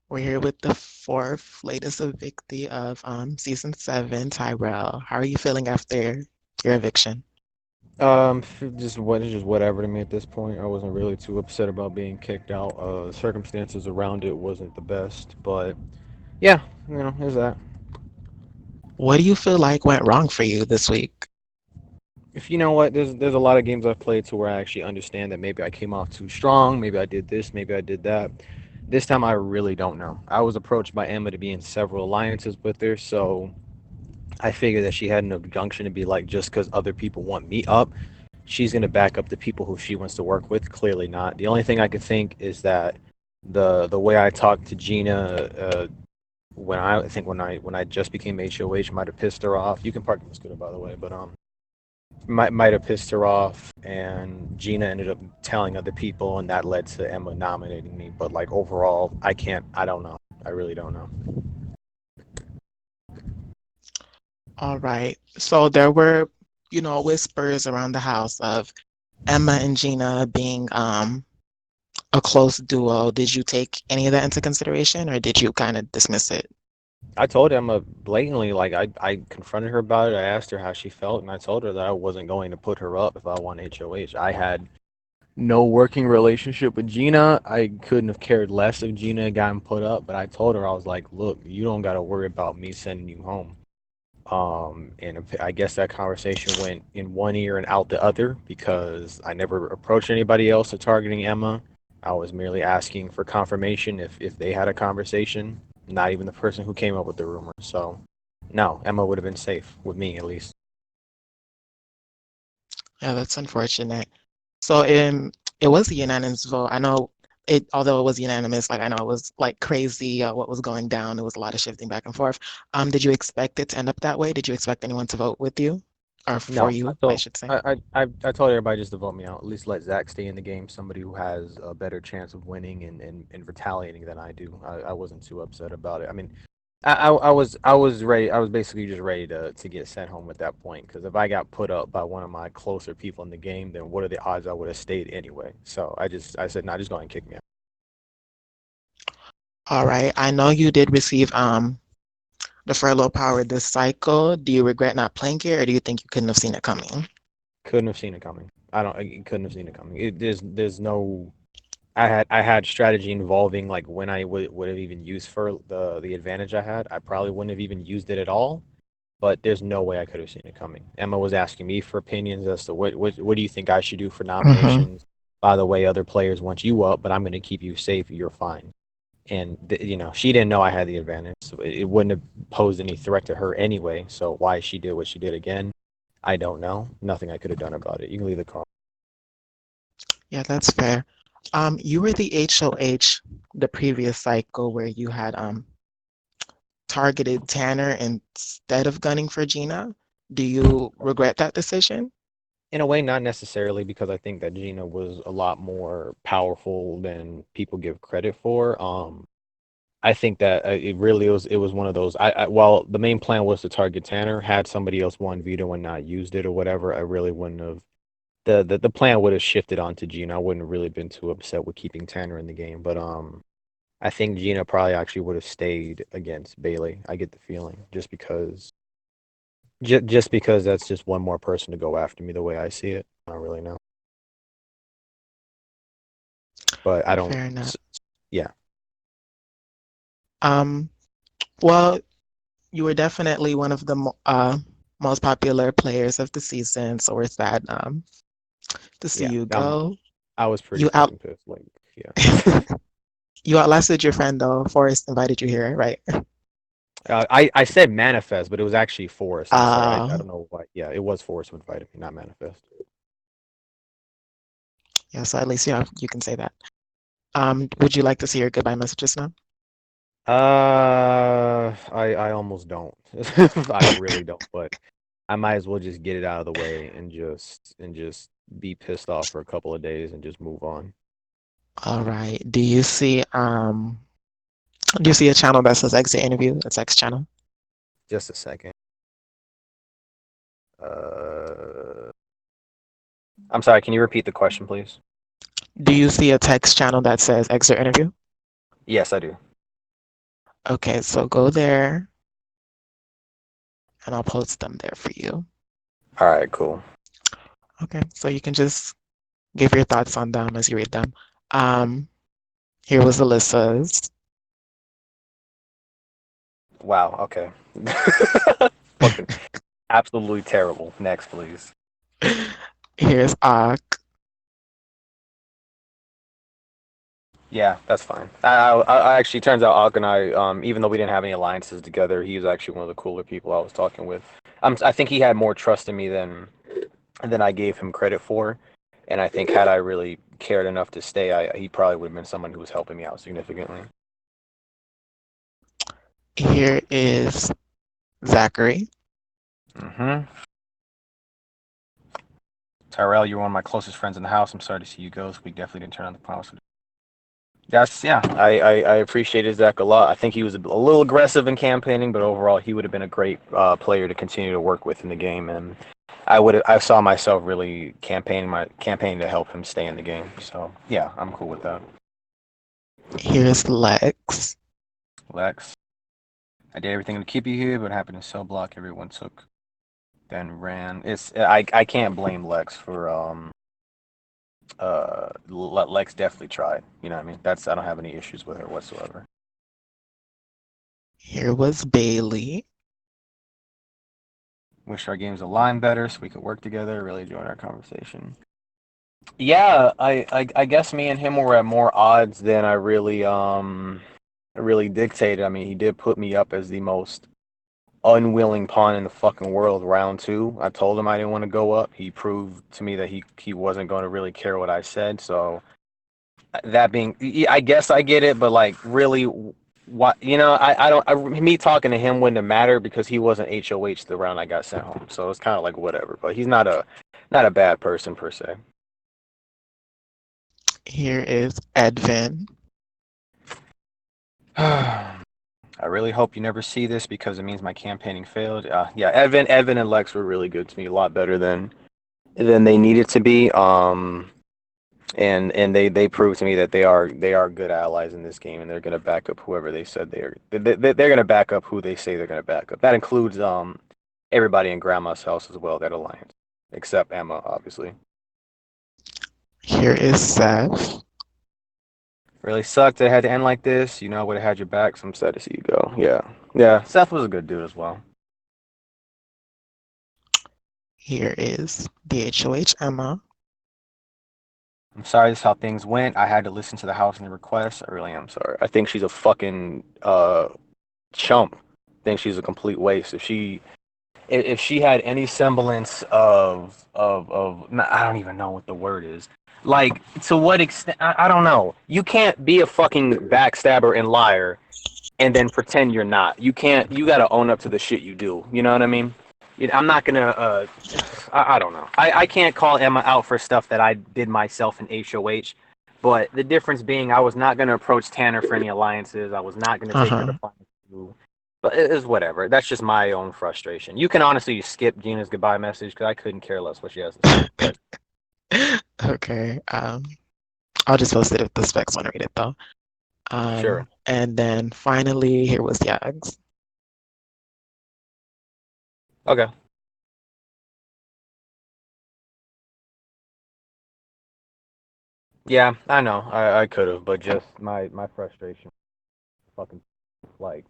We're here with the fourth latest evictee of season seven, Tyrell. How are you feeling after your eviction? Just whatever to me at this point. I wasn't really too upset about being kicked out. Circumstances around it wasn't the best, but yeah, is that. What do you feel like went wrong for you this week? If you know what, there's a lot of games I've played to where I actually understand that maybe I came off too strong, maybe I did this, maybe I did that. This time I really don't know. I was approached by Emma to be in several alliances with her, so I figured that she had an injunction to be like, just because other people want me up, she's going to back up the people who she wants to work with. Clearly not. The only thing I could think is that the way I talked to Gina when I just became HOH might have pissed her off. You can park in the scooter, by the way, but might have pissed her off, and Gina ended up telling other people, and that led to Emma nominating me. But like overall, I don't know. I really don't know. All right. So there were, whispers around the house of Emma and Gina being a close duo. Did you take any of that into consideration or did you kind of dismiss it? I told Emma blatantly, like I confronted her about it. I asked her how she felt, and I told her that I wasn't going to put her up if I won HOH. I had no working relationship with Gina. I couldn't have cared less if Gina had gotten put up, but I told her I was like, look, you don't got to worry about me sending you home. And I guess that conversation went in one ear and out the other because I never approached anybody else or targeting Emma. I was merely asking for confirmation if they had a conversation, not even the person who came up with the rumor. So, no, Emma would have been safe with me at least. Yeah, that's unfortunate. So it was a unanimous vote. I know although it was unanimous, like I know it was like crazy what was going down. There was a lot of shifting back and forth. Did you expect it to end up that way? Did you expect anyone to vote with you or for No, I you, I told should say? I told everybody just to vote me out. At least let Zach stay in the game. Somebody who has a better chance of winning and retaliating than I do. I wasn't too upset about it. I mean, I was ready. I was basically just ready to get sent home at that point. Because if I got put up by one of my closer people in the game, then what are the odds I would have stayed anyway? So I said, nah, just go ahead and kick me out. All right. I know you did receive the furlough power this cycle. Do you regret not playing it, or do you think you couldn't have seen it coming? Couldn't have seen it coming. I couldn't have seen it coming. There's no. I had strategy involving like when I would have even used for the advantage I had. I probably wouldn't have even used it at all. But there's no way I could have seen it coming. Emma was asking me for opinions as to what do you think I should do for Mm-hmm. nominations. By the way, other players want you up, but I'm going to keep you safe. You're fine. And she didn't know I had the advantage, so it wouldn't have posed any threat to her anyway. So why she did what she did again, I don't know. Nothing I could have done about it. You can leave the car. Yeah, that's fair. You were the HOH the previous cycle where you had targeted Tanner instead of gunning for Gina. Do you regret that decision? In a way, not necessarily because I think that Gina was a lot more powerful than people give credit for. I think that it was one of those. While the main plan was to target Tanner, had somebody else won veto and not used it or whatever, I really wouldn't have. The plan would have shifted onto Gina. I wouldn't have really been too upset with keeping Tanner in the game, but I think Gina probably actually would have stayed against Bailey. I get the feeling just because that's just one more person to go after me the way I see it. I don't really know, but I don't. Fair enough. Yeah, Um, well, you were definitely one of the most popular players of the season, so we're sad to see yeah. you go. I was pretty You out fucking pissed. Like, yeah. you outlasted your friend though. Forrest invited you here, right? I said manifest, but it was actually Forrest. I'm sorry. I Uh, don't know why. Yeah, it was Forrest who invited me, not manifest. yeah, so at least you can say that. Would you like to see your goodbye messages now? I almost don't. I really don't. But I might as well just get it out of the way and just be pissed off for a couple of days and just move on. All right. Do you see a channel that says exit interview? A text channel? Just a second. Uh, I'm sorry. Can you repeat the question, please? Do you see a text channel that says exit interview? Yes, I do. Okay, so go there and I'll post them there for you. All right, cool. Okay, so you can just give your thoughts on them as you read them. Um, Here was Alyssa's. Wow. Okay. Fucking absolutely terrible. Next, please. Here's Ak. Yeah, that's fine. I actually turns out Ak and I, even though we didn't have any alliances together, he was actually one of the cooler people I was talking with. I think he had more trust in me than I gave him credit for, and I think had I really cared enough to stay, he probably would have been someone who was helping me out significantly. Here is Zachary. Mm-hmm. Tyrell, you're one of my closest friends in the house. I'm sorry to see you go. So we definitely didn't turn on the promise. That's yeah. I appreciated Zach a lot. I think he was a little aggressive in campaigning, but overall he would have been a great player to continue to work with in the game, and I saw myself really campaigning to help him stay in the game. So yeah, I'm cool with that. Here's Lex. Lex, I did everything to keep you here, but happened to cell block. Everyone took, then ran. I can't blame Lex for Lex definitely tried. You know what I mean? I don't have any issues with her whatsoever. Here was Bailey. Wish our games aligned better so we could work together. Really enjoyed our conversation. Yeah, I guess me and him were at more odds than I really dictated. I mean, he did put me up as the most unwilling pawn in the fucking world round two. I told him I didn't want to go up. He proved to me that he wasn't going to really care what I said. So that being, I guess I get it, but like really, what I don't. Me talking to him wouldn't have mattered because he wasn't HOH the round I got sent home. So it's kind of like whatever. But he's not a bad person per se. Here is Edvin. I really hope you never see this because it means my campaigning failed. Yeah, Evan, and Lex were really good to me, a lot better than they needed to be. And they proved to me that they are good allies in this game, and they're gonna back up whoever they said they are. They're gonna back up who they say they're gonna back up. That includes everybody in Grandma's house as well. That alliance, except Emma, obviously. Here is Seth. Really sucked that it had to end like this. You know, I would have had your back, so I'm sad to see you go. Yeah, yeah. Seth was a good dude as well. Here is DHOH Emma. I'm sorry this is how things went. I had to listen to the house and the request. I really am sorry. I think she's a fucking chump. I think she's a complete waste. If she had any semblance I don't even know what the word is. Like to what extent I don't know. You can't be a fucking backstabber and liar and then pretend you're not. You can't. You got to own up to the shit you do. You know what I mean? I'm not gonna. I don't know. I can't call Emma out for stuff that I did myself in HOH, but the difference being, I was not gonna approach Tanner for any alliances. I was not gonna take her to Uh-huh. find you. But it is whatever. That's just my own frustration. You can honestly skip Gina's goodbye message because I couldn't care less what she has to say. But Okay. I'll just post it if the specs want to read it though. sure. And then finally, here was Yags. Okay. Yeah, I know. I could have, but just my frustration, fucking like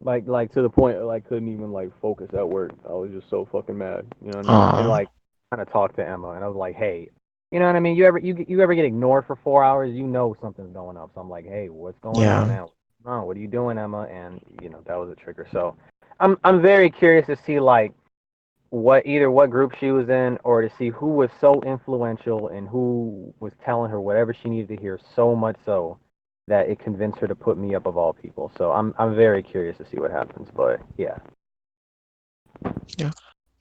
like to the point where I couldn't even like focus at work. I was just so fucking mad. You know what I mean? And Aw, like kind of talked to Emma, and I was like, hey, you know what I mean? You ever get ignored for 4 hours? You know something's going up. So I'm like, hey, what's going on, yeah. man? No, what are you doing, Emma? And that was a trigger. So I'm very curious to see like what group she was in, or to see who was so influential and who was telling her whatever she needed to hear, so much so that it convinced her to put me up of all people. So I'm very curious to see what happens. But yeah. Yeah.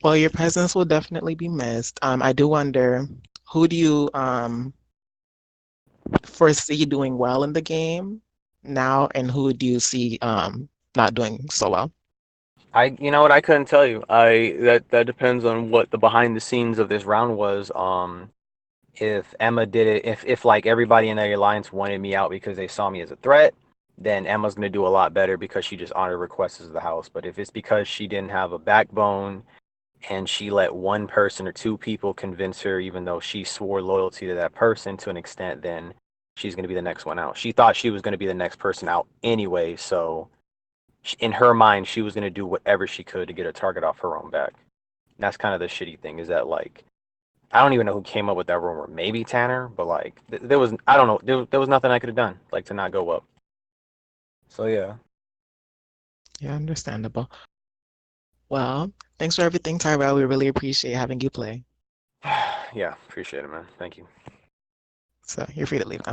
Well, your presence will definitely be missed. I do wonder, who do you foresee doing well in the game now, and who do you see not doing so well? You know what, I couldn't tell you. That depends on what the behind the scenes of this round was. If Emma did it, if like everybody in the alliance wanted me out because they saw me as a threat, then Emma's going to do a lot better because she just honored requests of the house. But if it's because she didn't have a backbone and she let one person or two people convince her, even though she swore loyalty to that person to an extent, then she's going to be the next one out. She thought she was going to be the next person out anyway, so in her mind, she was going to do whatever she could to get a target off her own back. And that's kind of the shitty thing is that, like, I don't even know who came up with that rumor. Maybe Tanner, but like, there was, I don't know, there was nothing I could have done, like, to not go up. So, yeah. Yeah, understandable. Well, thanks for everything, Tyrell. We really appreciate having you play. Yeah, appreciate it, man. Thank you. So you're free to leave now.